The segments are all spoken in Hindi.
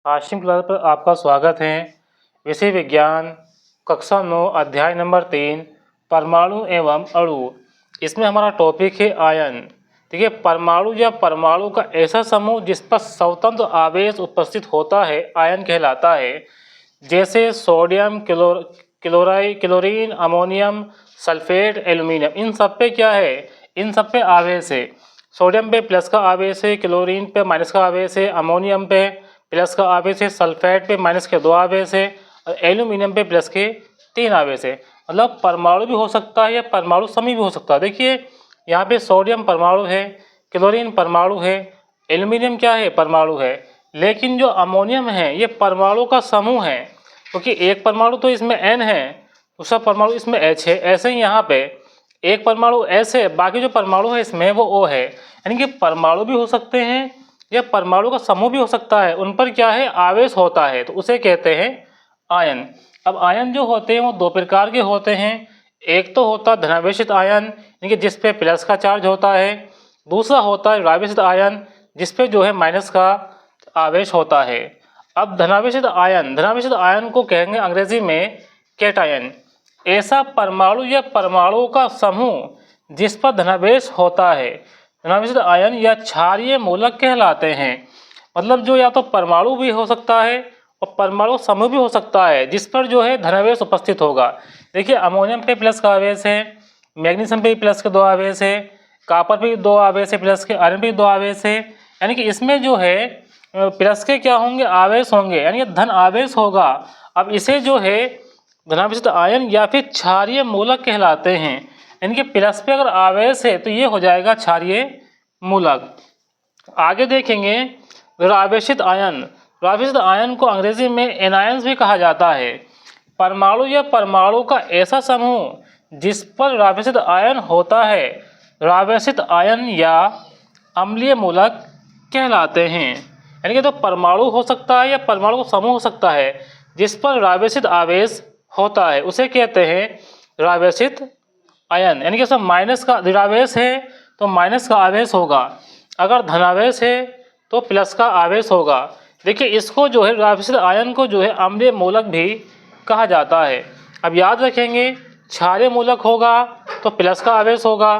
आशिम क्लास पर आपका स्वागत है। विषय विज्ञान कक्षा 9 अध्याय नंबर 3 परमाणु एवं अणु। इसमें हमारा टॉपिक है आयन। देखिए, परमाणु या परमाणु का ऐसा समूह जिस पर स्वतंत्र आवेश उपस्थित होता है आयन कहलाता है। जैसे sodium, chlorine, ammonium, sulphate, aluminium, इन सब पे क्या है, इन सब पे आवेश है। सोडियम पे प्लस का आवेश है, क्लोरीन पे माइनस का आवेश है, अमोनियम पे प्लस का आवेश है, सल्फेट पे माइनस के 2 आवेश है और एल्यूमिनियम पे प्लस के 3 आवेश है। मतलब परमाणु भी हो सकता है या परमाणु समूह भी हो सकता है। देखिए, यहाँ पे सोडियम परमाणु है, क्लोरीन परमाणु है, एल्यूमिनियम क्या है, परमाणु है। लेकिन जो अमोनियम है ये परमाणु का समूह है, क्योंकि एक परमाणु तो इसमें N है, दूसरा परमाणु इसमें H है। ऐसे ही यहाँ पे एक परमाणु S है, बाकी जो परमाणु है इसमें वो O है। यानी कि परमाणु भी हो सकते हैं या परमाणु का समूह भी हो सकता है, उन पर क्या है, आवेश होता है, तो उसे कहते हैं आयन। अब आयन जो होते हैं वो 2 प्रकार के होते हैं। एक तो होता है धनावेशित आयन, यानी कि जिस पे प्लस का चार्ज होता है। दूसरा होता है ऋणावेशित आयन, जिस पे जो है माइनस का आवेश होता है। अब धनावेशित आयन को कहेंगे अंग्रेजी में कैटायन। ऐसा परमाणु या परमाणुओं का समूह जिस पर धनावेश होता है, धनावेशित आयन या क्षारीय मूलक कहलाते हैं। मतलब जो या तो परमाणु भी हो सकता है और परमाणु समूह भी हो सकता है जिस पर जो है धनावेश उपस्थित होगा। देखिए, अमोनियम पे प्लस का आवेश है, मैग्नीशियम पे प्लस के 2 आवेश है, कॉपर पे 2 आवेश है प्लस के, आयरन पे 2 आवेश है। यानी कि इसमें जो है प्लस के क्या होंगे, आवेश होंगे, यानी कि धन आवेश होगा। अब इसे जो है धनावेशित आयन या फिर क्षारीय मूलक कहलाते हैं। यानी कि प्लस पे अगर आवेश है तो ये हो जाएगा क्षारीय मूलक। आगे देखेंगे ऋणावेशित आयन। ऋणावेशित आयन को अंग्रेजी में एनायंस भी कहा जाता है। परमाणु या परमाणु का ऐसा समूह जिस पर ऋणावेशित आयन होता है, ऋणावेशित आयन या अम्लीय मूलक कहलाते हैं। यानी कि तो परमाणु हो सकता है या परमाणु का समूह हो सकता है जिस पर ऋणावेशित आवेश होता है, उसे कहते हैं ऋणावेशित आयन। यानी कि उसमें माइनस का ऋणावेश है तो माइनस का आवेश होगा, अगर धनावेश है तो प्लस का आवेश होगा। देखिए, इसको जो है ऋणावेशित आयन को जो है अम्लीय मूलक भी कहा जाता है। अब याद रखेंगे, क्षारीय मूलक होगा तो प्लस का आवेश होगा,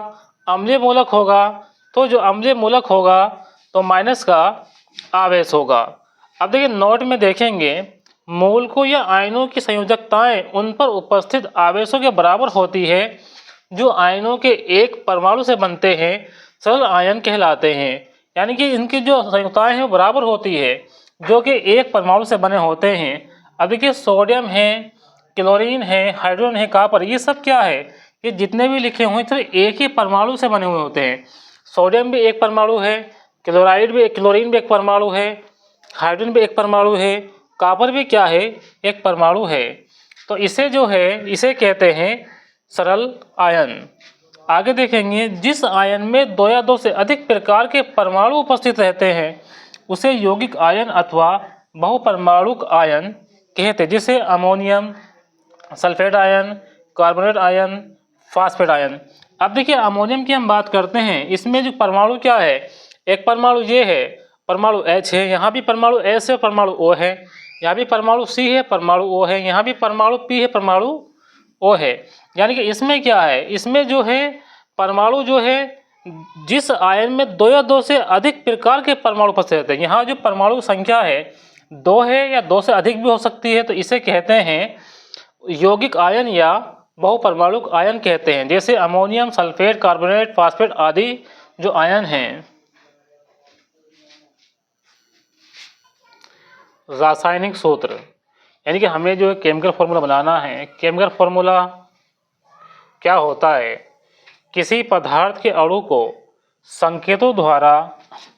अम्लीय मूलक होगा तो जो अम्लीय मूलक होगा तो माइनस का आवेश होगा। अब देखिए, नोट में देखेंगे मूलकों या आयनों की संयोजकताएं उन पर उपस्थित आवेशों के बराबर होती है। जो आयनों के एक परमाणु से बनते हैं सरल आयन कहलाते हैं। यानी कि इनकी जो संयुक्ताएं हैं वो बराबर होती है जो कि एक परमाणु से बने होते हैं। अब देखिए, सोडियम है, क्लोरीन है, हाइड्रोजन है, कॉपर, ये सब क्या है, ये जितने भी लिखे हुए हैं एक ही परमाणु से बने हुए होते हैं। सोडियम भी एक परमाणु है, क्लोरीन भी एक परमाणु है, हाइड्रोजन भी एक परमाणु है, कॉपर भी क्या है, एक परमाणु है। तो इसे जो है इसे कहते हैं सरल आयन। आगे देखेंगे, जिस आयन में 2 या 2 से अधिक प्रकार के परमाणु उपस्थित रहते हैं उसे यौगिक आयन अथवा बहुपरमाणुक आयन कहते हैं। जैसे ammonium, sulphate ion, carbonate ion, phosphate ion. अब देखिए, अमोनियम की हम बात करते हैं, इसमें जो परमाणु क्या है, एक परमाणु ये है, परमाणु H है, यहाँ भी परमाणु S है, परमाणु O है, यहाँ भी परमाणु C है, परमाणु O है, यहाँ भी परमाणु P है, परमाणु O है। यानी कि इसमें क्या है, इसमें जो है परमाणु जो है जिस आयन में 2 या 2 से अधिक प्रकार के परमाणु उपस्थित रहते हैं, यहाँ जो परमाणु संख्या है 2 है या 2 से अधिक भी हो सकती है, तो इसे कहते हैं यौगिक आयन या बहुपरमाणुक आयन कहते हैं। जैसे अमोनियम, सल्फेट, कार्बोनेट, फास्फेट आदि जो आयन हैं। रासायनिक सूत्र, यानी कि हमें जो केमिकल फार्मूला बनाना है, केमिकल फार्मूला क्या होता है, किसी पदार्थ के अणु को संकेतों द्वारा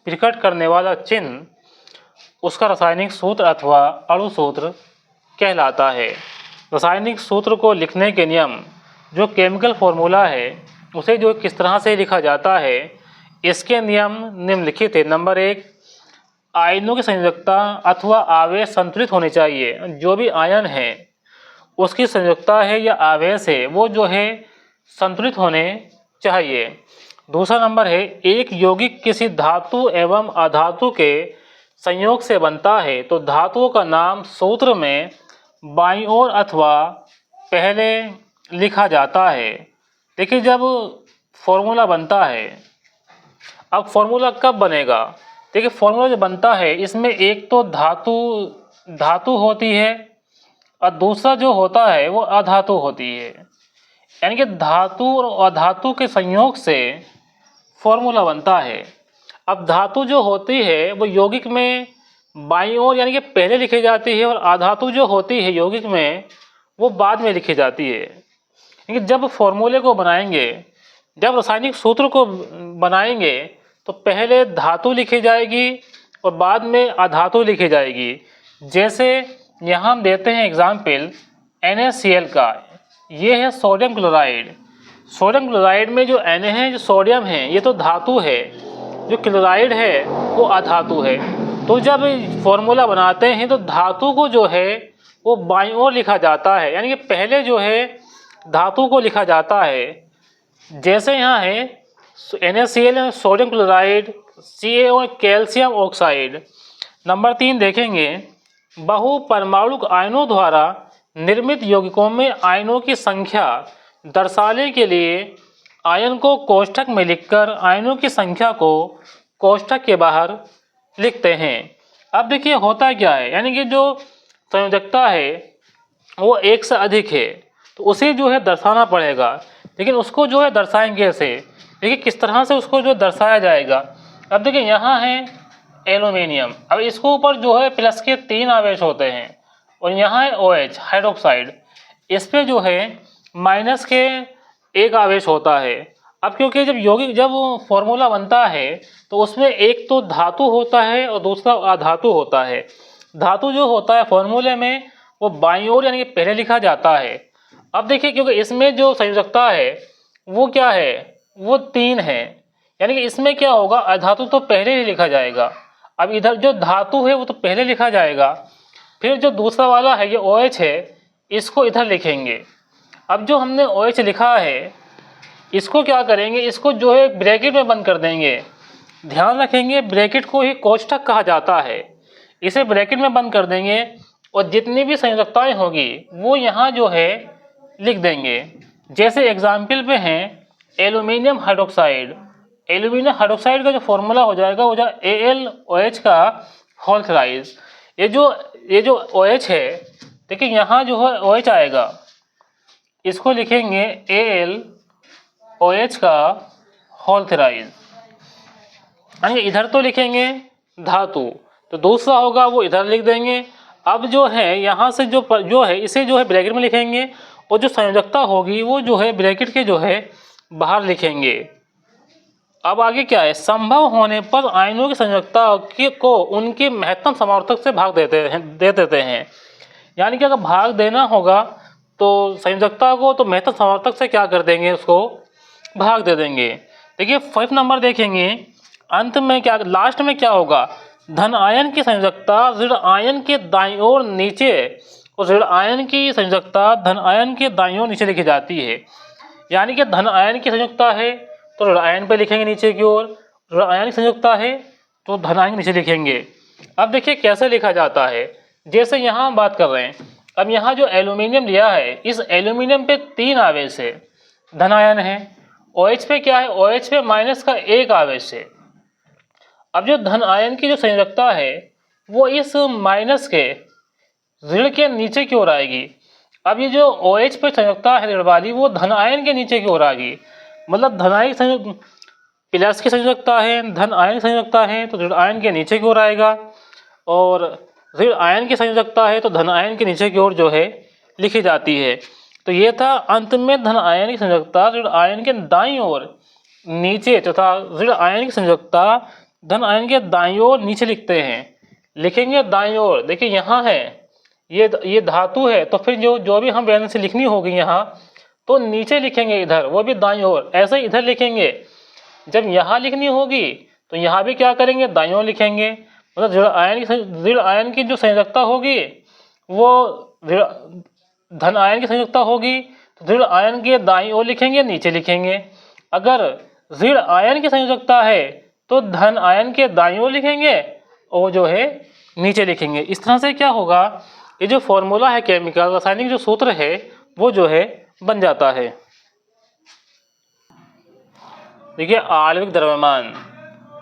प्रकट करने वाला चिन्ह उसका रासायनिक सूत्र अथवा अणु सूत्र कहलाता है। रासायनिक सूत्र को लिखने के नियम, जो केमिकल फार्मूला है उसे जो किस तरह से लिखा जाता है, इसके नियम निम्नलिखित है। नंबर 1, आयनों की संयोजकता अथवा आवेश संतुलित होनी चाहिए। जो भी आयन है उसकी संयोजकता है या आवेश है वो जो है संतुलित होने चाहिए। दूसरा नंबर है, एक यौगिक किसी धातु एवं अधातु के संयोग से बनता है तो धातुओं का नाम सूत्र में बाईं ओर अथवा पहले लिखा जाता है। देखिए जब फॉर्मूला बनता है, अब फॉर्मूला कब बनेगा? देखिए फॉर्मूला जो बनता है इसमें एक तो धातु होती है और दूसरा जो होता है वो अधातु होती है। यानी कि धातु और अधातु के संयोग से फॉर्मूला बनता है। अब धातु जो होती है वो यौगिक में बाईं ओर यानी कि पहले लिखी जाती है और अधातु जो होती है यौगिक में वो बाद में लिखी जाती है। क्योंकि जब फॉर्मूले को बनाएंगे, जब रासायनिक सूत्र को बनाएंगे तो पहले धातु लिखी जाएगी और बाद में अधातु लिखी जाएगी। जैसे यहाँ हम देते हैं एग्जाम्पल NaCl का, ये है सोडियम क्लोराइड। सोडियम क्लोराइड में जो Na है, जो सोडियम है, ये तो धातु है, जो क्लोराइड है वो अधातु है। तो जब फॉर्मूला बनाते हैं तो धातु को जो है वो बाईं ओर लिखा जाता है, यानी कि पहले जो है धातु को लिखा जाता है। जैसे यहाँ है NaCl sodium chloride, CaO calcium oxide. Number 3 देखेंगे, बहु परमाणुक आयनों द्वारा निर्मित यौगिकों में आयनों की संख्या दर्शाने के लिए आयन को कोष्ठक में लिखकर आयनों की संख्या को कोष्ठक के बाहर लिखते हैं। अब देखिए होता क्या है, यानी कि जो संयोजकता है वो एक से अधिक है तो उसे जो है दर्शाना पड़ेगा। लेकिन उसको जो है दर्शाएंगे कैसे? देखिए किस तरह से उसको जो दर्शाया जाएगा। अब देखिए यहाँ है एल्यूमिनियम, अब इसको ऊपर जो है प्लस के 3 आवेश होते हैं और यहाँ है OH हाइड्रोक्साइड, इस पे जो है माइनस के 1 आवेश होता है। अब क्योंकि जब फॉर्मूला बनता है तो उसमें एक तो धातु होता है और दूसरा अधातु होता है। धातु जो होता है फॉर्मूले में वो बाईं ओर यानी कि पहले लिखा जाता है। अब देखिए क्योंकि इसमें जो संयोजकता है वो क्या है, वो 3 है, यानी कि इसमें क्या होगा, अधातु तो पहले ही लिखा जाएगा। अब इधर जो धातु है वो तो पहले लिखा जाएगा, फिर जो दूसरा वाला है ये OH है, इसको इधर लिखेंगे। अब जो हमने OH लिखा है इसको क्या करेंगे, इसको जो है ब्रैकेट में बंद कर देंगे। ध्यान रखेंगे ब्रैकेट को ही कोष्ठक कहा जाता है। इसे ब्रैकेट में बंद कर देंगे और जितनी भी संयोजकताएं होगी वो यहाँ जो है लिख देंगे। जैसे एग्जाम्पल पे हैं एल्यूमिनियम हाइड्रोक्साइड। एल्यूमिनियम हाइड्रोक्साइड का जो फॉर्मूला हो जाएगा वो AlOH का होल थ्राइस। ये जो OH है, देखिए यहाँ जो है OH आएगा, इसको लिखेंगे AlOH का होल थ्राइस। यानी इधर तो लिखेंगे धातु, तो दूसरा होगा वो इधर लिख देंगे। अब जो है यहाँ से जो है इसे जो है ब्रैकेट में लिखेंगे और जो संयोजकता होगी वो जो है ब्रैकेट के जो है बाहर लिखेंगे। अब आगे क्या है, संभव होने पर आयनों की संयोजकता को उनके महत्तम समावर्तक से भाग दे देते हैं। यानी कि अगर भाग देना होगा तो संयोजकता को तो महत्तम समावर्तक से क्या कर देंगे, उसको भाग दे देंगे। देखिए 5 नंबर देखेंगे, अंत में क्या, लास्ट में क्या होगा, धन आयन की संयोजकता ऋण आयन के दाईं ओर नीचे और ऋण आयन की संयोजकता धन आयन के दाईं ओर नीचे लिखी जाती है। यानी कि धन आयन की संयोजकता है तो ऋण आयन पे लिखेंगे नीचे की ओर, ऋण आयन की संयोजकता है तो धन आयन नीचे लिखेंगे। अब देखिए कैसे लिखा जाता है, जैसे यहाँ हम बात कर रहे हैं। अब यहाँ जो एल्यूमिनियम लिया है, इस एल्यूमिनियम पे 3 आवेश है, धन आयन है। OH पे क्या है, OH पे माइनस का 1 आवेश है। अब जो धन आयन की जो संयोजकता है वो इस माइनस के ऋण के नीचे की ओर आएगी। अब ये जो OH पे संयोजकता है ऋण वाली वो धन आयन के नीचे की ओर आएगी, मतलब धन आयन प्लस की संयोजकता है, धन आयन की संयोजकता है तो ऋण आयन के नीचे की ओर आएगा, और ऋण आयन की संयोजकता है तो धन आयन के नीचे की ओर जो है लिखी जाती है। तो ये था अंत में धन आयन की संयोजकता ऋण आयन के दाईं ओर नीचे तथा ऋण आयन की संयोजकता धन आयन के दाईं ओर नीचे लिखते हैं। लिखेंगे दाईं ओर, देखिए यहाँ है ये धातु है तो फिर जो भी हम वैलेंसी से लिखनी होगी यहाँ तो नीचे लिखेंगे इधर, वो भी दाईं ओर। ऐसे इधर लिखेंगे, जब यहाँ लिखनी होगी तो यहाँ भी क्या करेंगे, दाईं ओर लिखेंगे। मतलब ऋण आयन की जो संयोजकता होगी वो धन आयन की संयोजकता होगी तो ऋण आयन के दाईं ओर लिखेंगे, नीचे लिखेंगे। अगर ऋण आयन की संयोजकता है तो धन आयन के दाईं ओर लिखेंगे और जो है नीचे लिखेंगे। इस तरह से क्या होगा, ये जो फॉर्मूला है केमिकल रासायनिक जो सूत्र है वो जो है बन जाता है। देखिए आणविक द्रव्यमान,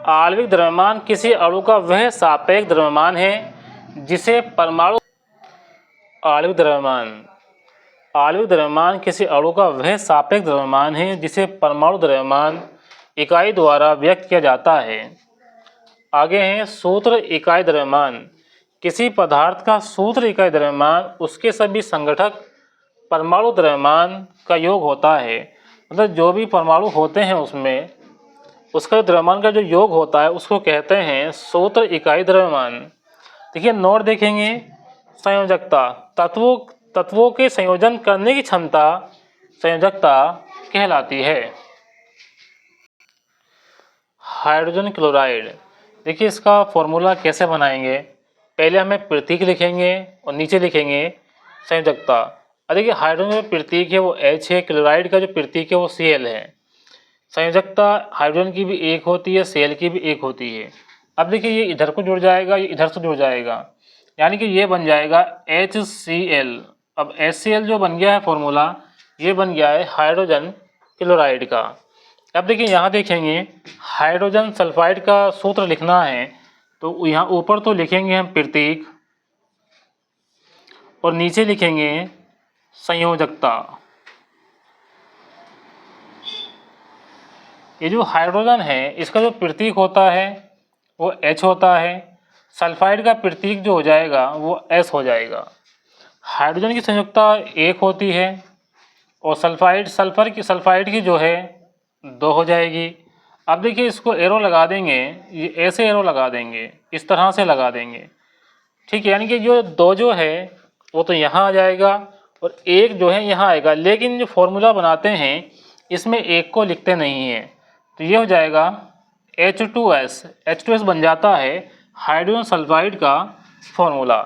आणविक द्रव्यमान किसी अणु का वह सापेक्ष द्रव्यमान है जिसे परमाणु, आणविक द्रव्यमान, आणविक द्रव्यमान किसी अणु का वह सापेक्ष द्रव्यमान है जिसे परमाणु द्रव्यमान इकाई द्वारा व्यक्त किया जाता है। आगे हैं सूत्र इकाई द्रव्यमान, किसी पदार्थ का सूत्र इकाई द्रव्यमान उसके सभी संगठक परमाणु द्रव्यमान का योग होता है। मतलब जो भी परमाणु होते हैं उसमें उसका द्रव्यमान का जो योग होता है उसको कहते हैं सूत्र इकाई द्रव्यमान। देखिए नोट देखेंगे, संयोजकता, तत्वों के संयोजन करने की क्षमता संयोजकता कहलाती है। हाइड्रोजन क्लोराइड, देखिए इसका फॉर्मूला कैसे बनाएंगे, पहले हमें प्रतीक लिखेंगे और नीचे लिखेंगे संयोजकता। देखिए हाइड्रोजन का प्रतीक है वो H है, क्लोराइड का जो प्रतीक है वो Cl है। संयोजकता हाइड्रोजन की भी एक होती है, Cl की भी एक होती है। अब देखिए ये इधर को जुड़ जाएगा, ये इधर से जुड़ जाएगा, यानी कि ये बन जाएगा HCl। अब HCl जो बन गया है फॉर्मूला, ये बन गया है हाइड्रोजन क्लोराइड का। अब देखिए यहाँ देखेंगे हाइड्रोजन सल्फाइड का सूत्र लिखना है तो यहाँ ऊपर तो लिखेंगे हम प्रतीक और नीचे लिखेंगे संयोजकता। ये जो हाइड्रोजन है इसका जो प्रतीक होता है वो H होता है, सल्फाइड का प्रतीक जो हो जाएगा वो S हो जाएगा। हाइड्रोजन की संयोजकता एक होती है और सल्फाइड की जो है 2 हो जाएगी। अब देखिए इसको एरो लगा देंगे, ये ऐसे एरो लगा देंगे, इस तरह से लगा देंगे, ठीक है। यानी कि जो 2 जो है वो तो यहाँ आ जाएगा और 1 जो है यहाँ आएगा, लेकिन जो फॉर्मूला बनाते हैं इसमें 1 को लिखते नहीं हैं, तो ये हो जाएगा H2S बन जाता है हाइड्रोजन सल्फाइड का फॉर्मूला।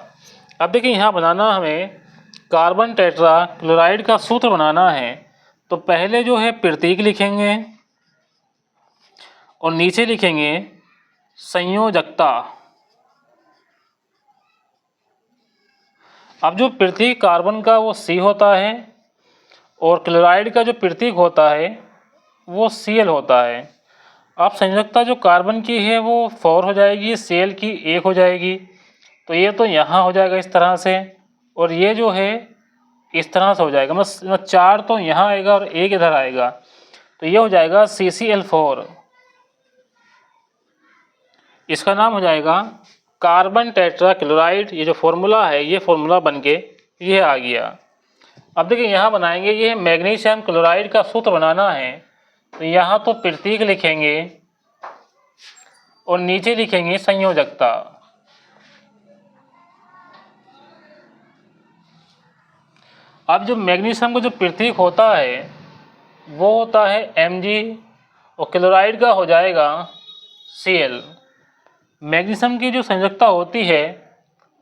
अब देखिए यहाँ बनाना हमें कार्बन टेट्रा क्लोराइड का सूत्र बनाना है, तो पहले जो है प्रतीक लिखेंगे और नीचे लिखेंगे संयोजकता। अब जो प्रतीक कार्बन का वो C होता है और क्लोराइड का जो प्रतीक होता है वो Cl होता है। अब संयोजकता जो कार्बन की है वो 4 हो जाएगी, Cl की 1 हो जाएगी, तो ये तो यहाँ हो जाएगा इस तरह से, और ये जो है इस तरह से हो जाएगा, मतलब 4 तो यहाँ आएगा और 1 इधर आएगा, तो ये हो जाएगा CCl4। इसका नाम हो जाएगा कार्बन टेट्रा क्लोराइड। ये जो फॉर्मूला है ये फॉर्मूला बन के ये आ गया। अब देखिए यहाँ बनाएंगे, ये मैग्नीशियम क्लोराइड का सूत्र बनाना है, तो यहाँ तो प्रतीक लिखेंगे और नीचे लिखेंगे संयोजकता। अब जो मैग्नीशियम का जो प्रतीक होता है वो होता है Mg और क्लोराइड का हो जाएगा Cl। मैग्नीशियम की जो संयोजकता होती है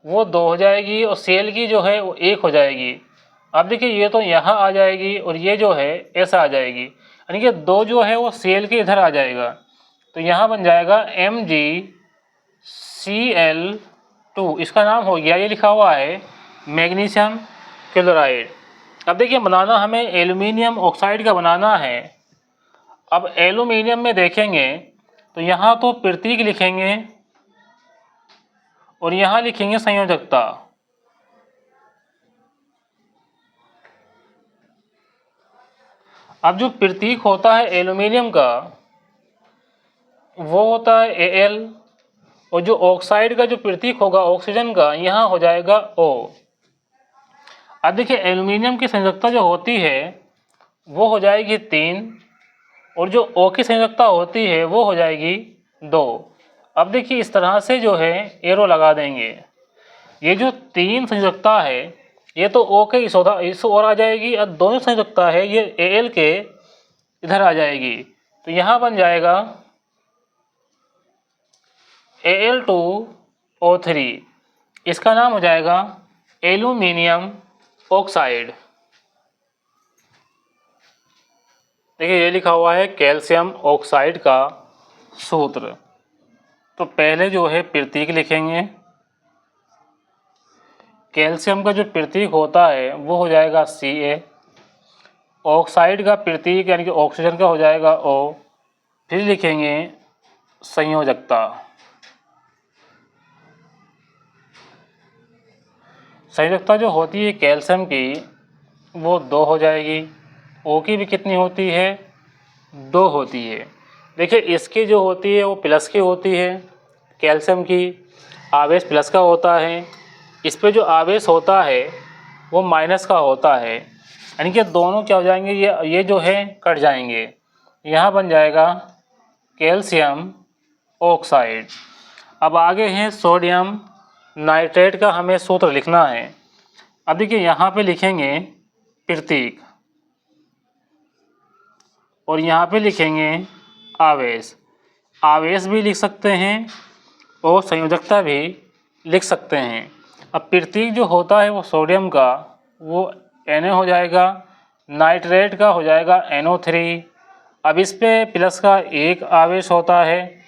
वो 2 हो जाएगी और Cl की जो है वो 1 हो जाएगी। अब देखिए ये तो यहाँ आ जाएगी और ये जो है ऐसा आ जाएगी, यानी कि 2 जो है वो Cl के इधर आ जाएगा, तो यहाँ बन जाएगा MgCl2। इसका नाम हो गया, ये लिखा हुआ है मैग्नीशियम क्लोराइड। अब देखिए बनाना हमें एल्युमिनियम ऑक्साइड का बनाना है। अब एल्युमिनियम में देखेंगे तो यहाँ तो प्रतीक लिखेंगे और यहाँ लिखेंगे संयोजकता। अब जो प्रतीक होता है एल्युमिनियम का वो होता है Al, और जो ऑक्साइड का जो प्रतीक होगा ऑक्सीजन का यहाँ हो जाएगा O। अब देखिए एल्युमिनियम की संयोजकता जो होती है वो हो जाएगी 3 और जो O की संयोजकता होती है वो हो जाएगी 2। अब देखिए इस तरह से जो है एरो लगा देंगे। ये जो 3 संयोजकता है ये तो O के इस ओर आ जाएगी और दोनों संयोजकता है ये Al के इधर आ जाएगी, तो यहाँ बन जाएगा Al2O3। इसका नाम हो जाएगा एल्युमिनियम ऑक्साइड। देखिए ये लिखा हुआ है कैल्शियम ऑक्साइड का सूत्र। तो पहले जो है प्रतीक लिखेंगे। कैल्शियम का जो प्रतीक होता है वो हो जाएगा Ca। ऑक्साइड का प्रतीक यानी कि ऑक्सीजन का हो जाएगा O। फिर लिखेंगे संयोजकता। संयोजकता जो होती है कैल्शियम की वो 2 हो जाएगी। O की भी कितनी होती है? 2 होती है। देखिए इसकी जो होती है वो प्लस की होती है, कैल्शियम की आवेश प्लस का होता है। इस पे जो आवेश होता है वो माइनस का होता है, यानी कि दोनों क्या हो जाएंगे, ये जो है कट जाएंगे। यहाँ बन जाएगा कैल्शियम ऑक्साइड। अब आगे है सोडियम नाइट्रेट का हमें सूत्र लिखना है। अब देखिए यहाँ पे लिखेंगे प्रतीक और यहाँ पे लिखेंगे आवेश। आवेश भी लिख सकते हैं और संयोजकता भी लिख सकते हैं। अब प्रतीक जो होता है वो सोडियम का वो Na हो जाएगा, नाइट्रेट का हो जाएगा NO3। अब इस पे प्लस का 1 आवेश होता है,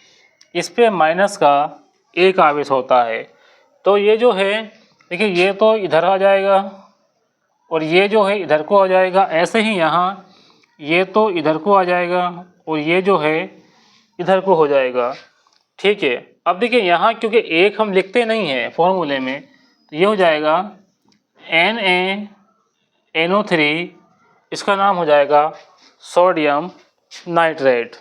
इस पे माइनस का 1 आवेश होता है। तो ये जो है देखिए ये तो इधर आ जाएगा और ये जो है इधर को आ जाएगा। ऐसे ही यहाँ ये तो इधर को आ जाएगा और ये जो है इधर को हो जाएगा। ठीक है। अब देखिए यहाँ क्योंकि एक हम लिखते नहीं हैं फॉर्मूले में, तो ये हो जाएगा NaNO3, इसका नाम हो जाएगा सोडियम नाइट्रेट।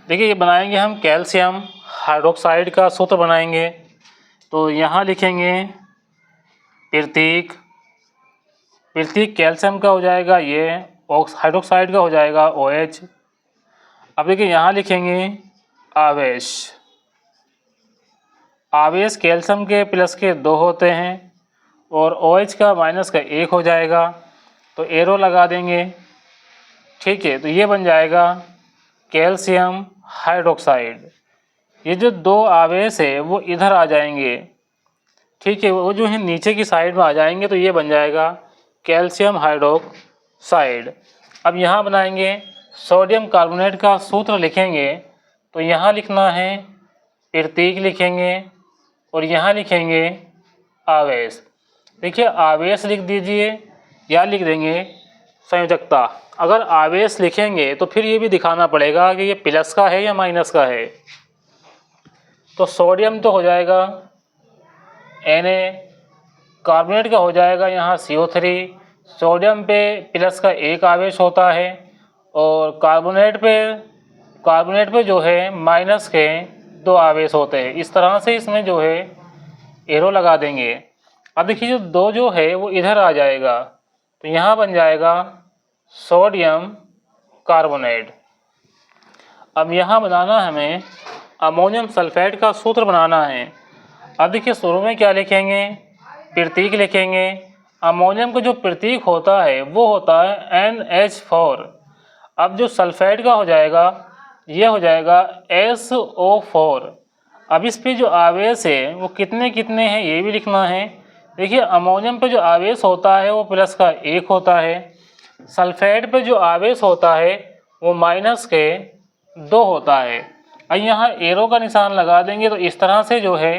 देखिए ये बनाएंगे हम कैल्शियम हाइड्रोक्साइड का सूत्र बनाएंगे। तो यहाँ लिखेंगे प्रतीक कैल्शियम का हो जाएगा ये, हाइड्रोक्साइड का हो जाएगा OH। अब देखिए यहाँ लिखेंगे आवेश। आवेश कैल्शियम के प्लस के 2 होते हैं और OH का माइनस का 1 हो जाएगा, तो एरो लगा देंगे। ठीक है, तो ये बन जाएगा कैल्शियम हाइड्रोक्साइड। ये जो 2 आवेश है वो इधर आ जाएंगे। ठीक है, वो जो है नीचे की साइड में आ जाएंगे, तो ये बन जाएगा कैल्शियम हाइड्रोक्साइड। अब यहाँ बनाएंगे सोडियम कार्बोनेट का सूत्र लिखेंगे। तो यहाँ लिखना है प्रतीक लिखेंगे और यहाँ लिखेंगे आवेश। देखिए आवेश लिख दीजिए या लिख देंगे संयोजकता। अगर आवेश लिखेंगे तो फिर ये भी दिखाना पड़ेगा कि ये प्लस का है या माइनस का है। तो सोडियम तो हो जाएगा Na, कार्बोनेट का हो जाएगा यहाँ CO3। सोडियम पे प्लस का 1 आवेश होता है और कार्बोनेट पे जो है माइनस के 2 आवेश होते हैं। इस तरह से इसमें जो है एरो लगा देंगे। अब देखिए जो 2 जो है वो इधर आ जाएगा, तो यहाँ बन जाएगा सोडियम कार्बोनेट। अब यहाँ बनाना हमें अमोनियम सल्फेट का सूत्र बनाना है। अब देखिए शुरू में क्या लिखेंगे, प्रतीक लिखेंगे। अमोनियम का जो प्रतीक होता है वो होता है NH4। अब जो सल्फेट का हो जाएगा ये हो जाएगा SO4। अब इस पे जो आवेश है वो कितने कितने हैं ये भी लिखना है। देखिए अमोनियम पे जो आवेश होता है वो प्लस का 1 होता है, सल्फेट पे जो आवेश होता है वो माइनस के 2 होता है। अब यहाँ एरो का निशान लगा देंगे, तो इस तरह से जो है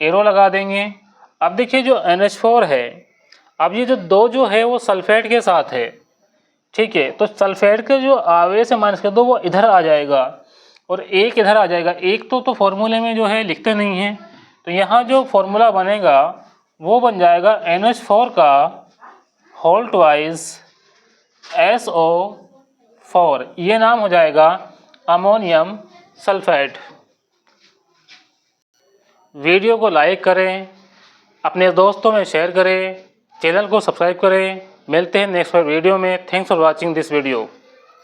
एरो लगा देंगे। अब देखिए जो NH4 है, अब ये जो 2 जो है वो सल्फेट के साथ है। ठीक है, तो सल्फेट के जो आवेश है माइनस के 2 वो इधर आ जाएगा और 1 इधर आ जाएगा। एक तो फॉर्मूले में जो है लिखते नहीं हैं, तो यहाँ जो फॉर्मूला बनेगा वो बन जाएगा NH4 का होल ट्वाइस SO4। ये नाम हो जाएगा अमोनियम सल्फेट। वीडियो को लाइक करें, अपने दोस्तों में शेयर करें, चैनल को सब्सक्राइब करें। मिलते हैं नेक्स्ट वीडियो में। Thanks for watching this video.